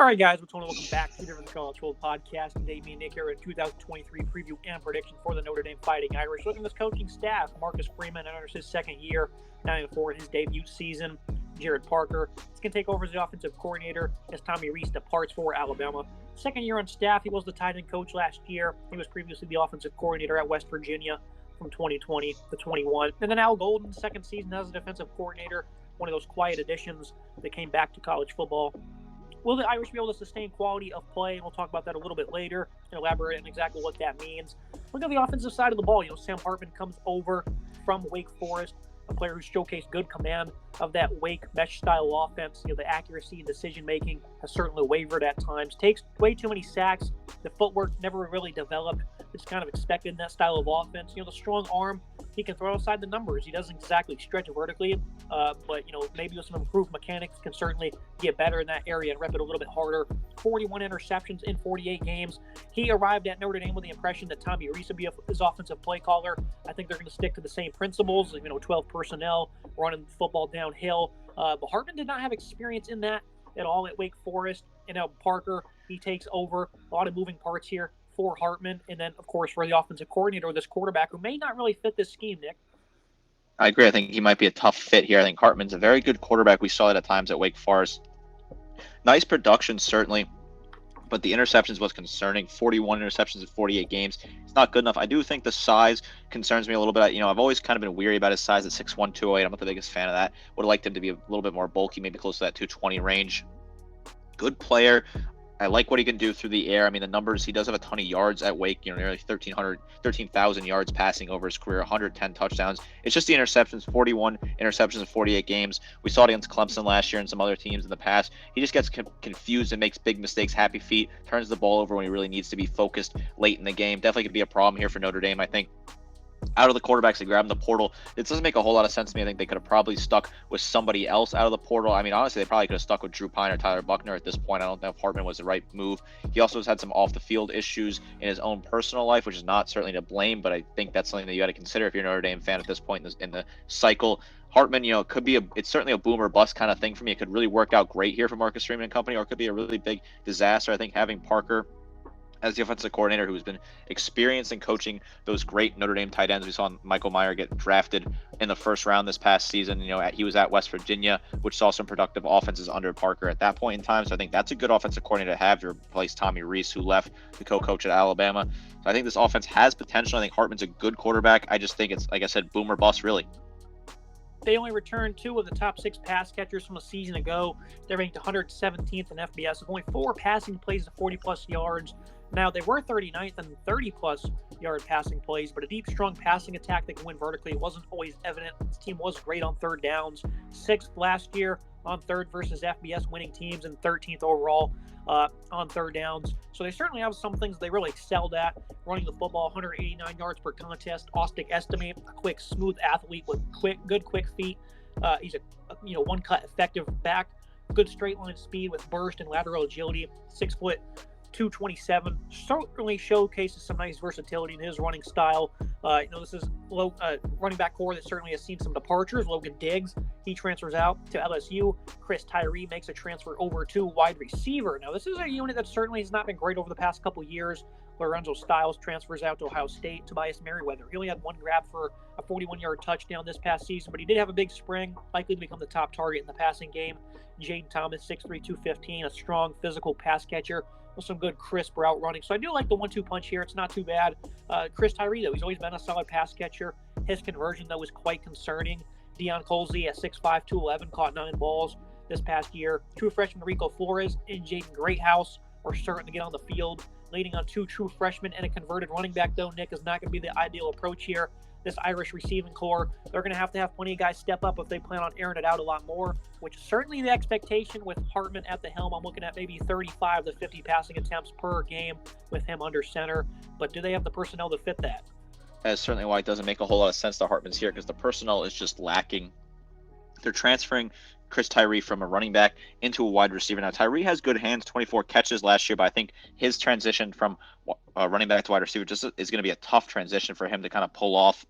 All right, guys, welcome back to the Different College Football Podcast. Today, me and Nick here in 2023 preview and prediction for the Notre Dame Fighting Irish. Looking at this coaching staff, Marcus Freeman enters his second year, 9-4 in his debut season. Jared Parker is going to take over as the offensive coordinator as Tommy Rees departs for Alabama. Second year on staff, he was the tight end coach last year. He was previously the offensive coordinator at West Virginia from 2020 to 21. And then Al Golden, second season as a defensive coordinator, one of those quiet additions that came back to college football. Will the Irish be able to sustain quality of play? And we'll talk about that a little bit later and elaborate on exactly what that means. Look at the offensive side of the ball. Sam Hartman comes over from Wake Forest, a player who's showcased good command of that Wake mesh-style offense. The accuracy and decision-making has certainly wavered at times. Takes way too many sacks. The footwork never really developed. It's kind of expected in that style of offense. The strong arm, he can throw outside the numbers. He doesn't exactly stretch vertically, but maybe with some improved mechanics can certainly get better in that area and rep it a little bit harder. 41 interceptions in 48 games. He arrived at Notre Dame with the impression that Tommy Rees would be his offensive play caller. I think they're going to stick to the same principles, 12 personnel, running football downhill. But Hartman did not have experience in that at all at Wake Forest. And now Parker, he takes over. A lot of moving parts here for Hartman, and then, of course, for the offensive coordinator, this quarterback who may not really fit this scheme, Nick. I agree. I think he might be a tough fit here. I think Hartman's a very good quarterback. We saw it at times at Wake Forest. Nice production, certainly, but the interceptions was concerning. 41 interceptions in 48 games. It's not good enough. I do think the size concerns me a little bit. I've always kind of been weary about his size at 6'1", 208. I'm not the biggest fan of that. Would have liked him to be a little bit more bulky, maybe close to that 220 range. Good player. I like what he can do through the air. The numbers, he does have a ton of yards at Wake, nearly 13,000 yards passing over his career, 110 touchdowns. It's just the interceptions, 41 interceptions in 48 games. We saw it against Clemson last year and some other teams in the past. He just gets confused and makes big mistakes, happy feet, turns the ball over when he really needs to be focused late in the game. Definitely could be a problem here for Notre Dame, I think. Out of the quarterbacks they grabbed in the portal, it doesn't make a whole lot of sense to me. I think they could have probably stuck with somebody else out of the portal. Honestly, they probably could have stuck with Drew Pine or Tyler Buckner at this point. I don't know if Hartman was the right move. He also has had some off-the-field issues in his own personal life, which is not certainly to blame, but I think that's something that you got to consider if you're a Notre Dame fan at this point in the cycle. Hartman, could be it's certainly a boom or bust kind of thing for me. It could really work out great here for Marcus Freeman and company, or it could be a really big disaster. I think having Parker as the offensive coordinator, who's been experienced in coaching those great Notre Dame tight ends. We saw Michael Meyer get drafted in the first round this past season. He was at West Virginia, which saw some productive offenses under Parker at that point in time. So I think that's a good offensive coordinator to have to replace Tommy Rees, who left to co-coach at Alabama. So I think this offense has potential. I think Hartman's a good quarterback. I just think it's, like I said, boom or bust, really. They only returned 2 of the top 6 pass catchers from a season ago. They're ranked 117th in FBS with only 4 passing plays to 40-plus yards. Now, they were 39th in 30-plus yard passing plays, but a deep, strong passing attack that can win vertically wasn't always evident. This team was great on third downs. 6th last year on third versus FBS winning teams, and 13th overall on third downs. So they certainly have some things they really excelled at. Running the football, 189 yards per contest. Ostick estimate, a quick, smooth athlete with good quick feet. He's a one-cut effective back. Good straight line speed with burst and lateral agility. 6 foot 227, certainly showcases some nice versatility in his running style. This is running back core that certainly has seen some departures. Logan Diggs, he transfers out to LSU. Chris Tyree makes a transfer over to wide receiver. Now, this is a unit that certainly has not been great over the past couple years. Lorenzo Styles transfers out to Ohio State. Tobias Merriweather, he only had 1 grab for a 41-yard touchdown this past season, but he did have a big spring, likely to become the top target in the passing game. Jaden Thomas, 6'3", 215, a strong physical pass catcher with some good crisp route running. So I do like the 1-2 punch here. It's not too bad. Chris Tyree, though, he's always been a solid pass catcher. His conversion, though, was quite concerning. Deion Colsey at 6'5", 211, caught 9 balls this past year. True freshman Rico Flores and Jaden Greathouse are starting to get on the field. Leading on 2 true freshmen and a converted running back, though, Nick, is not going to be the ideal approach here. This Irish receiving core, they're going to have plenty of guys step up if they plan on airing it out a lot more, which is certainly the expectation with Hartman at the helm. I'm looking at maybe 35 to 50 passing attempts per game with him under center. But do they have the personnel to fit that? That's certainly why it doesn't make a whole lot of sense that Hartman's here, because the personnel is just lacking. They're transferring Chris Tyree from a running back into a wide receiver. Now, Tyree has good hands, 24 catches last year, but I think his transition from running back to wide receiver just is going to be a tough transition for him to kind of pull off.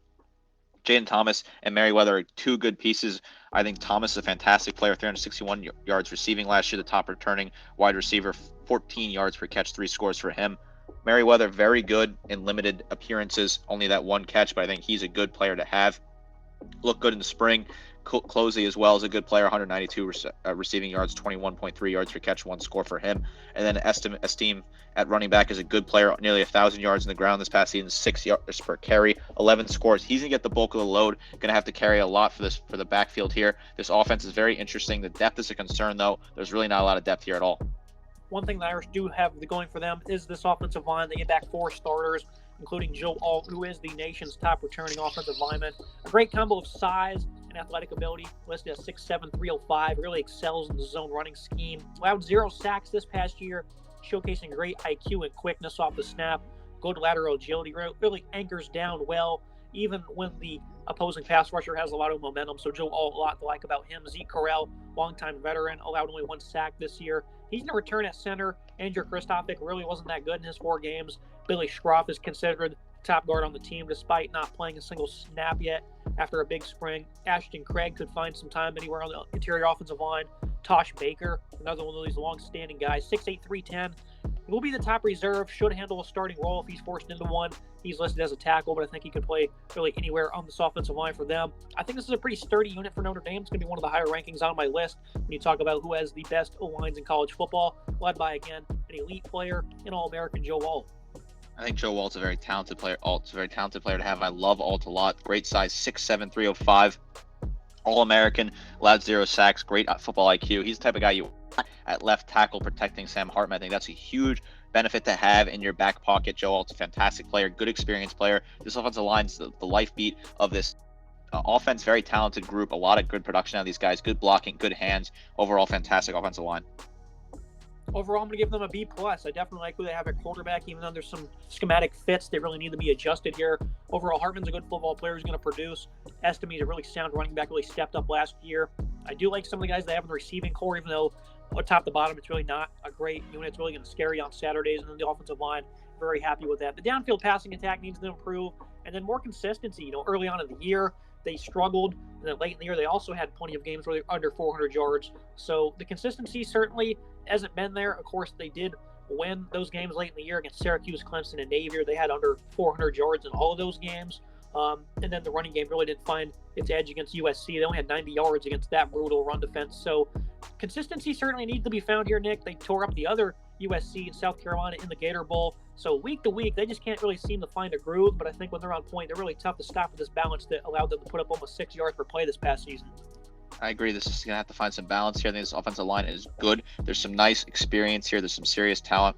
Jaden Thomas and Merriweather are two good pieces. I think Thomas is a fantastic player, 361 yards receiving last year, the top returning wide receiver, 14 yards per catch, 3 scores for him. Merriweather, very good in limited appearances, only that 1 catch, but I think he's a good player to have. Looked good in the spring. Closey as well is a good player, 192 receiving yards, 21.3 yards per catch, 1 score for him. And then Esteem at running back is a good player, nearly 1,000 yards in the ground this past season, 6 yards per carry, 11 scores. He's gonna get the bulk of the load. Gonna have to carry a lot for the backfield here. This offense is very interesting. The depth is a concern though. There's really not a lot of depth here at all. One thing the Irish do have going for them is this offensive line. They get back 4 starters, including Joe Alt, who is the nation's top returning offensive lineman. A great combo of size and athletic ability, listed at 6'7", 305, really excels in the zone running scheme. Allowed 0 sacks this past year, showcasing great IQ and quickness off the snap. Good lateral agility, really anchors down well, even when the opposing pass rusher has a lot of momentum. So Joe Alt, a lot to like about him. Zeke Correll, longtime veteran, allowed only 1 sack this year. He's going to return at center. Andrew Kristofic really wasn't that good in his 4 games. Billy Schroff is considered top guard on the team despite not playing a single snap yet after a big spring. Ashton Craig could find some time anywhere on the interior offensive line. Tosh Baker, another one of these long-standing guys, 6'8", 310. He will be the top reserve, should handle a starting role if he's forced into one. He's listed as a tackle, but I think he could play really anywhere on this offensive line for them. I think this is a pretty sturdy unit for Notre Dame. It's going to be one of the higher rankings on my list when you talk about who has the best O-lines in college football, led by, again, an elite player, an All-American Joe Alt. I think Joe Alt's a very talented player. Alt's a very talented player to have. I love Alt a lot. Great size, 6'7", 305. All-American, allowed 0 sacks, great football IQ. He's the type of guy you want at left tackle protecting Sam Hartman. I think that's a huge benefit to have in your back pocket. Joe Alt's a fantastic player, good experienced player. This offensive line's the life beat of this offense. Very talented group, a lot of good production out of these guys, good blocking, good hands. Overall, fantastic offensive line. Overall, I'm going to give them a B+. I definitely like who they have at quarterback, even though there's some schematic fits that really need to be adjusted here. Overall, Hartman's a good football player who's going to produce. Estime is a really sound running back, really stepped up last year. I do like some of the guys they have in the receiving core, even though top to bottom, it's really not a great unit. It's really going to scare you on Saturdays. And then the offensive line, very happy with that. The downfield passing attack needs to improve. And then more consistency. Early on in the year, they struggled. And then late in the year, they also had plenty of games where they were under 400 yards. So the consistency certainly hasn't been there. Of course, they did win those games late in the year against Syracuse, Clemson, and Xavier. They had under 400 yards in all of those games. And then the running game really didn't find its edge against USC. They only had 90 yards against that brutal run defense. So consistency certainly needs to be found here, Nick. They tore up the other USC and South Carolina in the Gator Bowl. So week to week, they just can't really seem to find a groove. But I think when they're on point, they're really tough to stop with this balance that allowed them to put up almost 6 yards per play this past season. I agree. This is going to have to find some balance here. I think this offensive line is good. There's some nice experience here. There's some serious talent.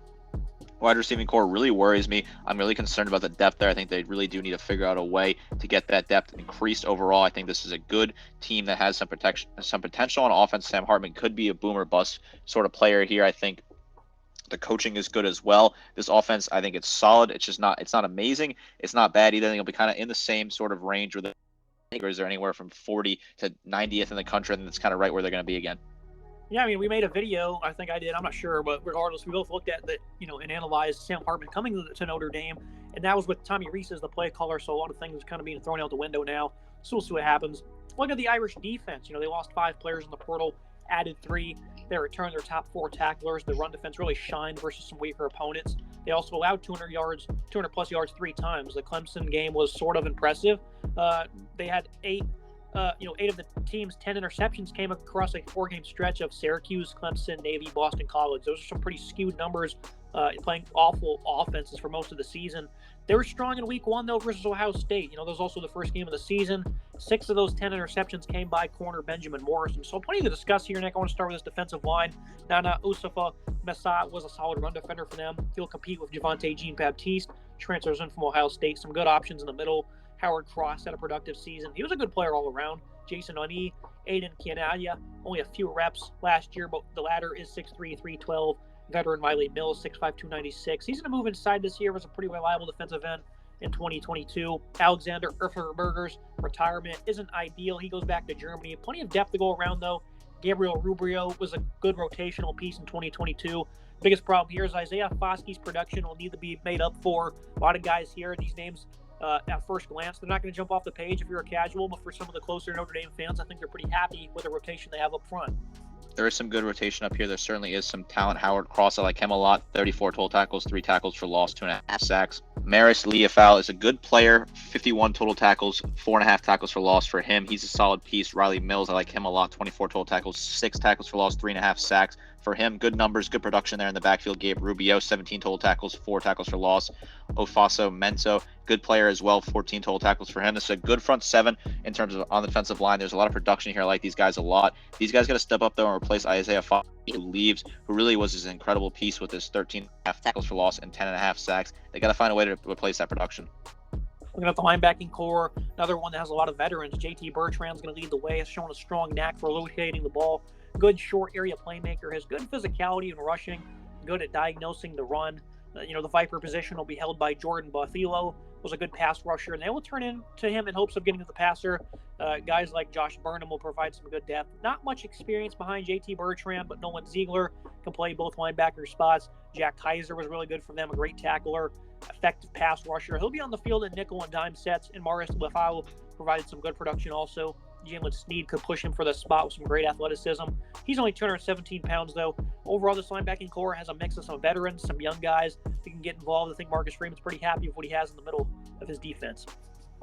Wide receiving core really worries me. I'm really concerned about the depth there. I think they really do need to figure out a way to get that depth increased overall. I think this is a good team that has some potential on offense. Sam Hartman could be a boom or bust sort of player here. I think the coaching is good as well. This offense, I think it's solid. It's not amazing. It's not bad either. I think it'll be kind of in the same sort of range where they're anywhere from 40 to 90th in the country. I think that's kind of right where they're going to be again. Yeah, I mean, we made a video, I think I did, I'm not sure, but regardless, we both looked at that, and analyzed Sam Hartman coming to Notre Dame, and that was with Tommy Rees as the play caller, so a lot of things are kind of being thrown out the window now, so we'll see what happens. Look at the Irish defense. They lost 5 players in the portal, added 3. They returned their top 4 tacklers. The run defense really shined versus some weaker opponents. They also allowed 200-plus yards 3 times. The Clemson game was sort of impressive. They had 8 of the team's 10 interceptions came across a 4-game stretch of Syracuse, Clemson, Navy, Boston College. Those are some pretty skewed numbers, playing awful offenses for most of the season. They were strong in week 1, though, versus Ohio State. That was also the first game of the season. 6 of those 10 interceptions came by corner Benjamin Morrison. So plenty to discuss here, Nick. I want to start with this defensive line. Nana Usafa Mesa was a solid run defender for them. He'll compete with Javonte Jean-Baptiste. Transfers in from Ohio State. Some good options in the middle. Howard Cross had a productive season. He was a good player all around. Jason Oni, Aiden Kianaya, only a few reps last year, but the latter is 6'3", 312. Veteran Riley Mills, 6'5", 296. He's going to move inside this year. Was a pretty reliable defensive end in 2022. Alexander Erferberger's retirement isn't ideal. He goes back to Germany. Plenty of depth to go around, though. Gabriel Rubio was a good rotational piece in 2022. Biggest problem here is Isaiah Foskey's production will need to be made up for. A lot of guys here, these names at first glance. They're not going to jump off the page if you're a casual, but for some of the closer Notre Dame fans, I think they're pretty happy with the rotation they have up front. There is some good rotation up here. There certainly is some talent. Howard Cross, I like him a lot. 34 total tackles, 3 tackles for loss, 2.5 sacks. Maris Leafau is a good player. 51 total tackles, 4.5 tackles for loss for him. He's a solid piece. Riley Mills, I like him a lot. 24 total tackles, 6 tackles for loss, 3.5 sacks for him. Good numbers, good production there in the backfield. Gabe Rubio, 17 total tackles, 4 tackles for loss. Ofaso Menso, good player as well. 14 total tackles for him. This is a good front seven in terms of on the defensive line. There's a lot of production here. I like these guys a lot. These guys got to step up though and replace Isaiah Fox, who leaves, who really was his incredible piece with his 13.5 tackles for loss and 10.5 sacks. They got to find a way to replace that production. Looking at the linebacking core, another one that has a lot of veterans. JT Bertrand's going to lead the way, has shown a strong knack for rotating the ball. Good short area playmaker, has good physicality in rushing, good at diagnosing the run. The Viper position will be held by Jordan Buffalo, was a good pass rusher, and they will turn into him in hopes of getting to the passer. Guys like Josh Burnham will provide some good depth. Not much experience behind JT Bertrand, but Nolan Ziegler can play both linebacker spots. Jack Kaiser was really good for them, a great tackler, effective pass rusher. He'll be on the field in nickel and dime sets, and Maris Leafau provided some good production also. Jalen Sneed could push him for the spot with some great athleticism. He's only 217 pounds, though. Overall, this linebacking core has a mix of some veterans, some young guys that can get involved. I think Marcus Freeman's pretty happy with what he has in the middle of his defense.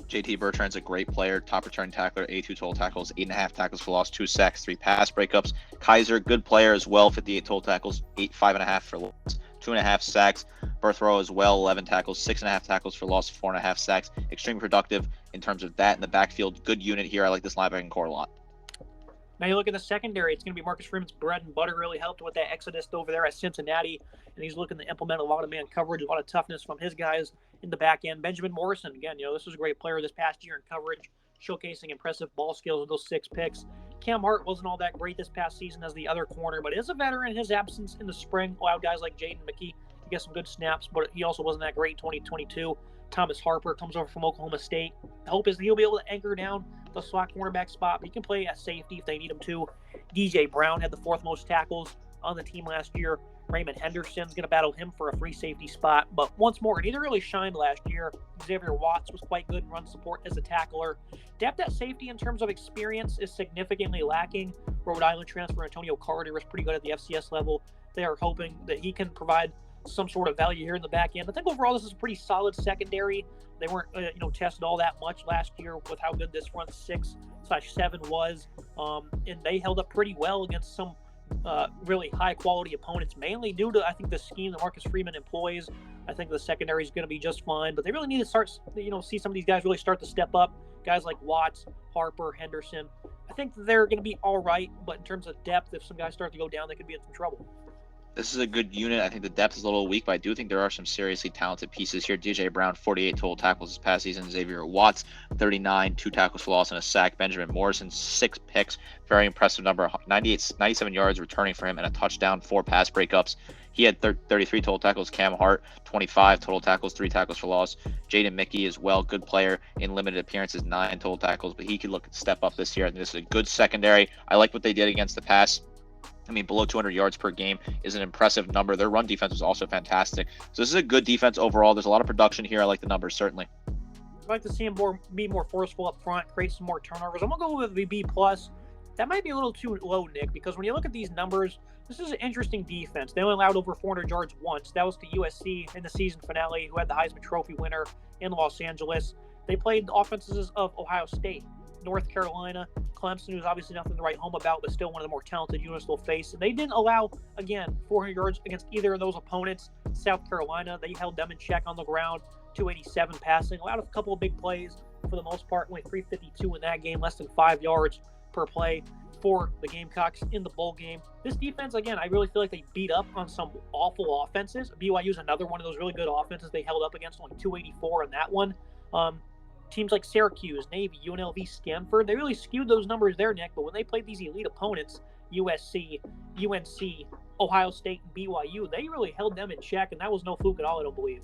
JT Bertrand's a great player, top return tackler, 82 total tackles, 8.5 tackles for loss, 2 sacks, 3 pass breakups. Kaiser, good player as well, 58 total tackles, 5.5 for loss, 2.5 sacks. Berthrow as well, 11 tackles, 6.5 tackles for loss, 4.5 sacks. Extremely productive in terms of that in the backfield. Good unit here. I like this linebacking core a lot. Now you look at the secondary, it's going to be Marcus Freeman's bread and butter. Really helped with that exodus over there at Cincinnati, and he's looking to implement a lot of man coverage, a lot of toughness from his guys in the back end. Benjamin Morrison, again, this was a great player this past year in coverage, showcasing impressive ball skills with those 6 picks. Cam Hart wasn't all that great this past season as the other corner, but is a veteran. His absence in the spring allowed guys like Jaden McKee to get some good snaps, but he also wasn't that great in 2022. Thomas Harper comes over from Oklahoma State. The hope is that he'll be able to anchor down the slot cornerback spot, but he can play at safety if they need him to. DJ Brown had the 4th most tackles on the team last year. Raymond Henderson's going to battle him for a free safety spot, but once more, neither really shined last year. Xavier Watts was quite good in run support as a tackler. Depth at safety in terms of experience is significantly lacking. Rhode Island transfer Antonio Carter was pretty good at the FCS level. They are hoping that he can provide some sort of value here in the back end. I think overall this is a pretty solid secondary. They weren't tested all that much last year with how good this front 6/7 was, and they held up pretty well against some really high quality opponents, mainly due to I think the scheme that Marcus Freeman employs. I think the secondary is going to be just fine, but they really need to start see some of these guys really start to step up. Guys like Watts, Harper, Henderson, I think they're going to be all right, but in terms of depth, if some guys start to go down, they could be in some trouble. This is a good unit. I think the depth is a little weak, but I do think there are some seriously talented pieces here. DJ Brown, 48 total tackles this past season. Xavier Watts, 39, 2 tackles for loss and a sack. Benjamin Morrison, 6 picks. Very impressive number. 97 yards returning for him and a touchdown, 4 pass breakups. He had 33 total tackles. Cam Hart, 25 total tackles, 3 tackles for loss. Jaden McKee as well, good player in limited appearances, 9 total tackles, but he could look at step up this year. I think this is a good secondary. I like what they did against the pass. Below 200 yards per game is an impressive number. Their run defense was also fantastic. So this is a good defense overall. There's a lot of production here. I like the numbers, certainly. I'd like to see him be more forceful up front, create some more turnovers. I'm going to go with the B+. That might be a little too low, Nick, because when you look at these numbers, this is an interesting defense. They only allowed over 400 yards once. That was to USC in the season finale, who had the Heisman Trophy winner in Los Angeles. They played the offenses of Ohio State, North Carolina, Clemson, who's obviously nothing to write home about, but still one of the more talented units they'll face. And they didn't allow, again, 400 yards against either of those opponents. South Carolina, they held them in check on the ground, 287 passing, allowed a couple of big plays. For the most part, only 352 in that game, less than 5 yards per play for the Gamecocks in the bowl game. This defense, again, I really feel like they beat up on some awful offenses. BYU's another one of those really good offenses they held up against, only 284 in that one. Teams like Syracuse, Navy, UNLV, Stanford, they really skewed those numbers there, Nick. But when they played these elite opponents, USC, UNC, Ohio State, and BYU, they really held them in check, and that was no fluke at all, I don't believe.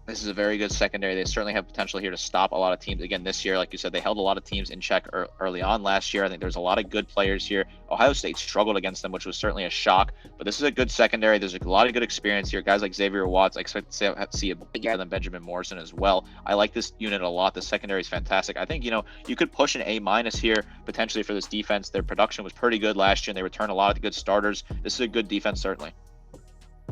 This is a very good secondary. They certainly have potential here to stop a lot of teams. Again, this year, like you said, they held a lot of teams in check early on last year. I think there's a lot of good players here. Ohio State struggled against them, which was certainly a shock. But this is a good secondary. There's a lot of good experience here. Guys like Xavier Watts, I expect to see a big guy than Benjamin Morrison as well. I like this unit a lot. The secondary is fantastic. I think, you could push an A- here potentially for this defense. Their production was pretty good last year, and they returned a lot of good starters. This is a good defense, certainly.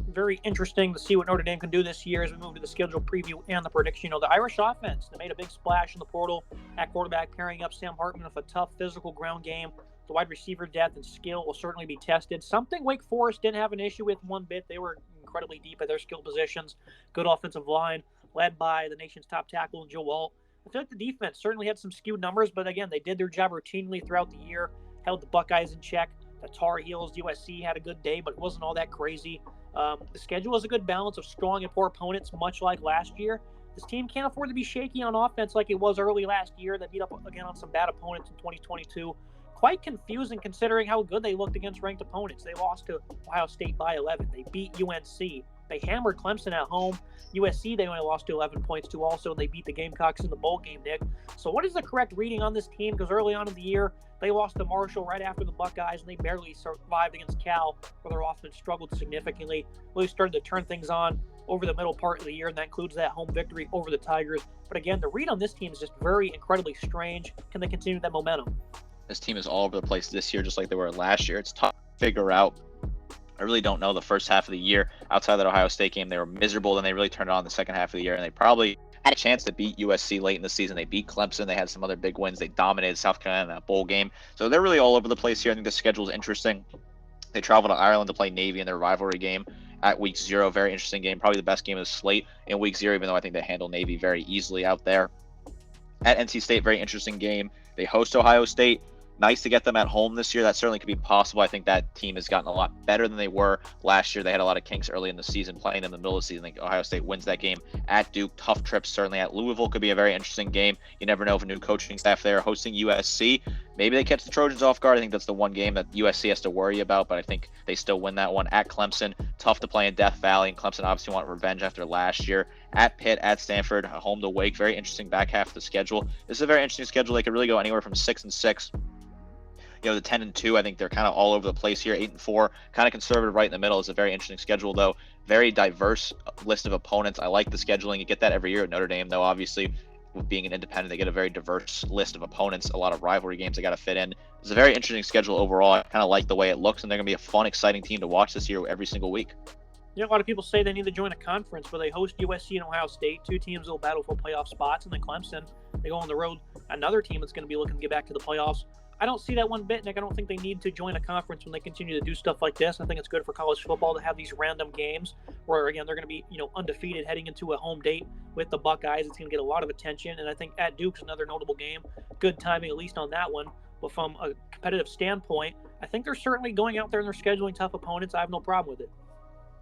Very interesting to see what Notre Dame can do this year as we move to the schedule preview and the prediction. The Irish offense, they made a big splash in the portal at quarterback, pairing up Sam Hartman with a tough physical ground game. The wide receiver depth and skill will certainly be tested. Something Wake Forest didn't have an issue with one bit. They were incredibly deep at their skill positions. Good offensive line, led by the nation's top tackle, Joe Alt. I feel like the defense certainly had some skewed numbers, but again, they did their job routinely throughout the year, held the Buckeyes in check. The Tar Heels, USC had a good day, but it wasn't all that crazy. The schedule is a good balance of strong and poor opponents, much like last year. This team can't afford to be shaky on offense like it was early last year. They beat up again on some bad opponents in 2022. Quite confusing considering how good they looked against ranked opponents. They lost to Ohio State by 11. They beat UNC. They hammered Clemson at home. USC, they only lost to 11 points to also, and they beat the Gamecocks in the bowl game, Nick. So what is the correct reading on this team? Because early on in the year, they lost to Marshall right after the Buckeyes, and they barely survived against Cal, where their offense struggled significantly. Really started to turn things on over the middle part of the year, and that includes that home victory over the Tigers. But again, the read on this team is just very incredibly strange. Can they continue that momentum? This team is all over the place this year, just like they were last year. It's tough to figure out. I really don't know the first half of the year. Outside that Ohio State game, they were miserable. Then they really turned it on the second half of the year, and they probably had a chance to beat USC late in the season. They beat Clemson. They had some other big wins. They dominated South Carolina in that bowl game. So they're really all over the place here. I think the schedule is interesting. They travel to Ireland to play Navy in their rivalry game at week 0. Very interesting game. Probably the best game of the slate in week 0, even though I think they handle Navy very easily out there. At NC State, very interesting game. They host Ohio State. Nice to get them at home this year. That certainly could be possible. I think that team has gotten a lot better than they were last year. They had a lot of kinks early in the season, playing them in the middle of the season. I think Ohio State wins that game at Duke. Tough trips, certainly. At Louisville could be a very interesting game. You never know if a new coaching staff there hosting USC. Maybe they catch the Trojans off guard. I think that's the one game that USC has to worry about, but I think they still win that one. At Clemson, tough to play in Death Valley, and Clemson obviously want revenge after last year. At Pitt, at Stanford, home to Wake. Very interesting back half of the schedule. This is a very interesting schedule. They could really go anywhere from 6-6. The 10-2, I think they're kind of all over the place here. 8-4, kind of conservative right in the middle. Is a very interesting schedule, though. Very diverse list of opponents. I like the scheduling. You get that every year at Notre Dame, though. Obviously, with being an independent, they get a very diverse list of opponents. A lot of rivalry games they got to fit in. It's a very interesting schedule overall. I kind of like the way it looks, and they're going to be a fun, exciting team to watch this year every single week. A lot of people say they need to join a conference where they host USC and Ohio State, two teams that will battle for playoff spots, and then Clemson, they go on the road, another team that's going to be looking to get back to the playoffs. I don't see that one bit, Nick. I don't think they need to join a conference when they continue to do stuff like this. I think it's good for college football to have these random games where, again, they're going to be, undefeated heading into a home date with the Buckeyes. It's going to get a lot of attention, and I think at Duke's another notable game. Good timing, at least on that one. But from a competitive standpoint, I think they're certainly going out there and they're scheduling tough opponents. I have no problem with it.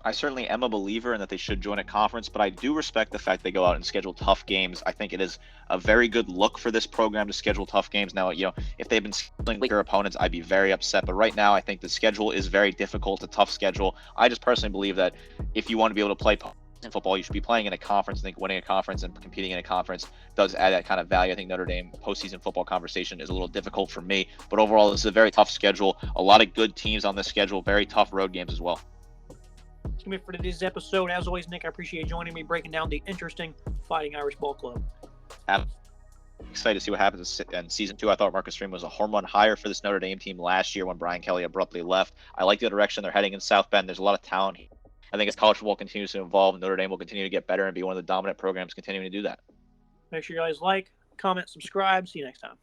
I certainly am a believer in that they should join a conference, but I do respect the fact they go out and schedule tough games. I think it is a very good look for this program to schedule tough games. Now, if they've been scheduling weaker opponents, I'd be very upset. But right now, I think the schedule is very difficult, a tough schedule. I just personally believe that if you want to be able to play in football, you should be playing in a conference. I think winning a conference and competing in a conference does add that kind of value. I think Notre Dame postseason football conversation is a little difficult for me. But overall, this is a very tough schedule. A lot of good teams on this schedule, very tough road games as well. That's going to be it for today's episode. As always, Nick, I appreciate you joining me, breaking down the interesting Fighting Irish Ball Club. I'm excited to see what happens in Season 2. I thought Marcus Freeman was a home run hire for this Notre Dame team last year when Brian Kelly abruptly left. I like the direction they're heading in South Bend. There's a lot of talent here. I think as college football continues to evolve, Notre Dame will continue to get better and be one of the dominant programs continuing to do that. Make sure you guys like, comment, subscribe. See you next time.